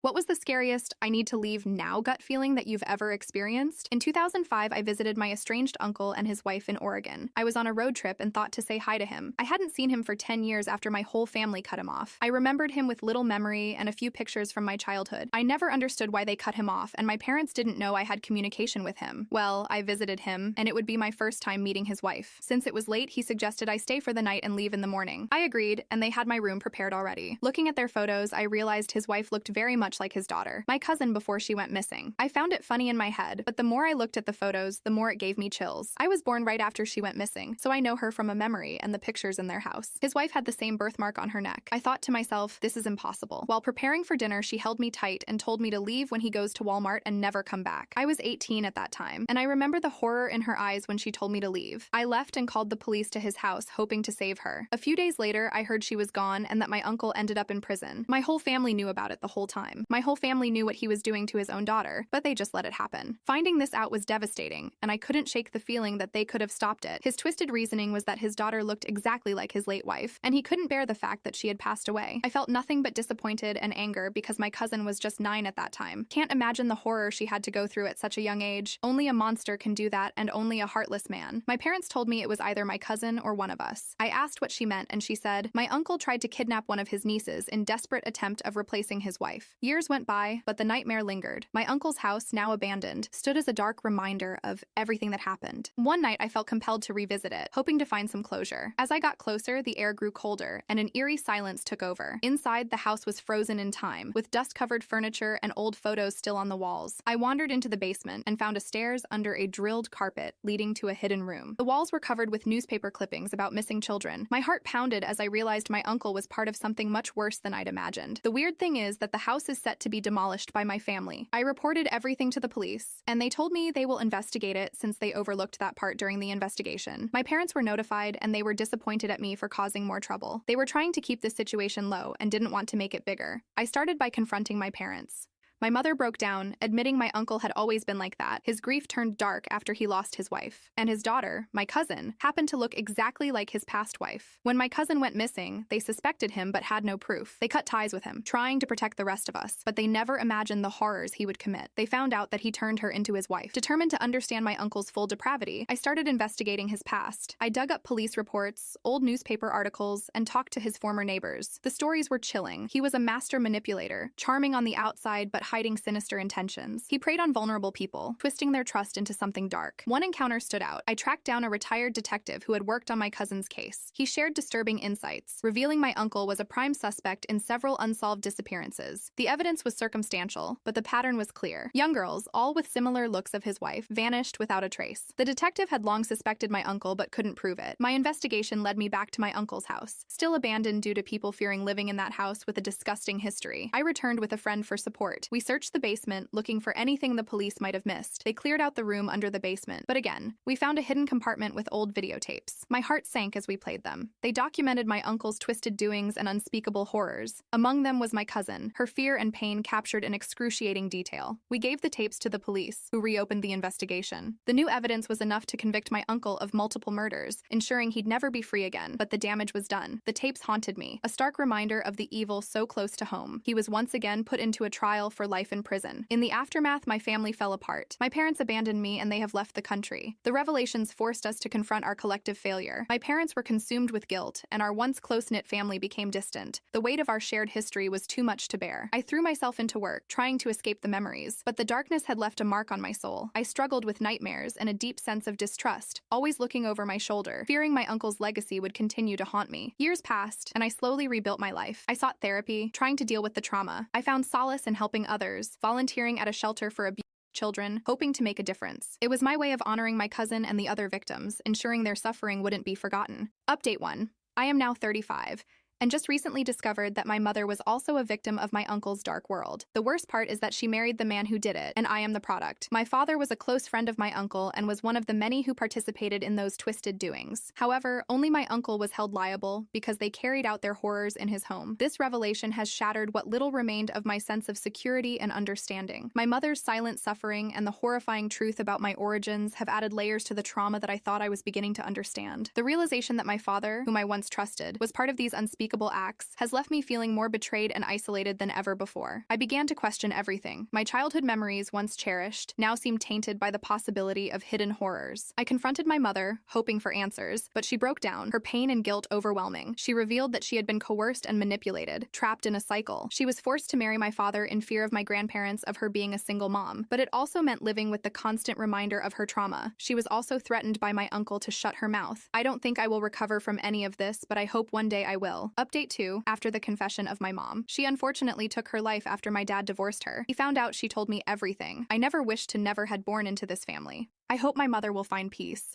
What was the scariest I need to leave now gut feeling that you've ever experienced? In 2005, I visited my estranged uncle and his wife in Oregon. I was on a road trip and thought to say hi to him. I hadn't seen him for 10 years after my whole family cut him off. I remembered him with little memory and a few pictures from my childhood. I never understood why they cut him off, and my parents didn't know I had communication with him. Well, I visited him, and it would be my first time meeting his wife. Since it was late, he suggested I stay for the night and leave in the morning. I agreed, and they had my room prepared already. Looking at their photos, I realized his wife looked very much like his daughter, my cousin before she went missing. I found it funny in my head, but the more I looked at the photos, the more it gave me chills. I was born right after she went missing, so I know her from a memory and the pictures in their house. His wife had the same birthmark on her neck. I thought to myself, this is impossible. While preparing for dinner, she held me tight and told me to leave when he goes to Walmart and never come back. I was 18 at that time, and I remember the horror in her eyes when she told me to leave. I left and called the police to his house, hoping to save her. A few days later, I heard she was gone and that my uncle ended up in prison. My whole family knew about it the whole time. My whole family knew what he was doing to his own daughter, but they just let it happen. Finding this out was devastating, and I couldn't shake the feeling that they could have stopped it. His twisted reasoning was that his daughter looked exactly like his late wife, and he couldn't bear the fact that she had passed away. I felt nothing but disappointed and anger because my cousin was just 9 at that time. Can't imagine the horror she had to go through at such a young age. Only a monster can do that, and only a heartless man. My parents told me it was either my cousin or one of us. I asked what she meant, and she said, my uncle tried to kidnap one of his nieces in desperate attempt of replacing his wife. Years went by, but the nightmare lingered. My uncle's house, now abandoned, stood as a dark reminder of everything that happened. One night, I felt compelled to revisit it, hoping to find some closure. As I got closer, the air grew colder, and an eerie silence took over. Inside, the house was frozen in time, with dust-covered furniture and old photos still on the walls. I wandered into the basement and found a stairs under a drilled carpet leading to a hidden room. The walls were covered with newspaper clippings about missing children. My heart pounded as I realized my uncle was part of something much worse than I'd imagined. The weird thing is that the house is set to be demolished by my family. I reported everything to the police, and they told me they will investigate it since they overlooked that part during the investigation. My parents were notified, and they were disappointed at me for causing more trouble. They were trying to keep this situation low and didn't want to make it bigger. I started by confronting my parents. My mother broke down, admitting my uncle had always been like that. His grief turned dark after he lost his wife. And his daughter, my cousin, happened to look exactly like his past wife. When my cousin went missing, they suspected him but had no proof. They cut ties with him, trying to protect the rest of us, but they never imagined the horrors he would commit. They found out that he turned her into his wife. Determined to understand my uncle's full depravity, I started investigating his past. I dug up police reports, old newspaper articles, and talked to his former neighbors. The stories were chilling. He was a master manipulator, charming on the outside but hiding sinister intentions. He preyed on vulnerable people, twisting their trust into something dark. One encounter stood out. I tracked down a retired detective who had worked on my cousin's case. He shared disturbing insights, revealing my uncle was a prime suspect in several unsolved disappearances. The evidence was circumstantial, but the pattern was clear. Young girls, all with similar looks of his wife, vanished without a trace. The detective had long suspected my uncle but couldn't prove it. My investigation led me back to my uncle's house, still abandoned due to people fearing living in that house with a disgusting history. I returned with a friend for support. We searched the basement, looking for anything the police might have missed. They cleared out the room under the basement, but again, we found a hidden compartment with old videotapes. My heart sank as we played them. They documented my uncle's twisted doings and unspeakable horrors. Among them was my cousin, her fear and pain captured in excruciating detail. We gave the tapes to the police, who reopened the investigation. The new evidence was enough to convict my uncle of multiple murders, ensuring he'd never be free again, but the damage was done. The tapes haunted me, a stark reminder of the evil so close to home. He was once again put into a trial for life in prison. In the aftermath, my family fell apart. My parents abandoned me and they have left the country. The revelations forced us to confront our collective failure. My parents were consumed with guilt, and our once close-knit family became distant. The weight of our shared history was too much to bear. I threw myself into work, trying to escape the memories, but the darkness had left a mark on my soul. I struggled with nightmares and a deep sense of distrust, always looking over my shoulder, fearing my uncle's legacy would continue to haunt me. Years passed, and I slowly rebuilt my life. I sought therapy, trying to deal with the trauma. I found solace in helping others, volunteering at a shelter for abused children, hoping to make a difference. It was my way of honoring my cousin and the other victims, ensuring their suffering wouldn't be forgotten. Update 1. I am now 35. And just recently discovered that my mother was also a victim of my uncle's dark world. The worst part is that she married the man who did it, and I am the product. My father was a close friend of my uncle and was one of the many who participated in those twisted doings. However, only my uncle was held liable because they carried out their horrors in his home. This revelation has shattered what little remained of my sense of security and understanding. My mother's silent suffering and the horrifying truth about my origins have added layers to the trauma that I thought I was beginning to understand. The realization that my father, whom I once trusted, was part of these unspeakable unspeakable acts has left me feeling more betrayed and isolated than ever before. I began to question everything. My childhood memories, once cherished, now seemed tainted by the possibility of hidden horrors. I confronted my mother, hoping for answers, but she broke down, her pain and guilt overwhelming. She revealed that she had been coerced and manipulated, trapped in a cycle. She was forced to marry my father in fear of my grandparents of her being a single mom, but it also meant living with the constant reminder of her trauma. She was also threatened by my uncle to shut her mouth. I don't think I will recover from any of this, but I hope one day I will. Update 2. After the confession of my mom. She unfortunately took her life after my dad divorced her. He found out she told me everything. I never wished to never had born into this family. I hope my mother will find peace.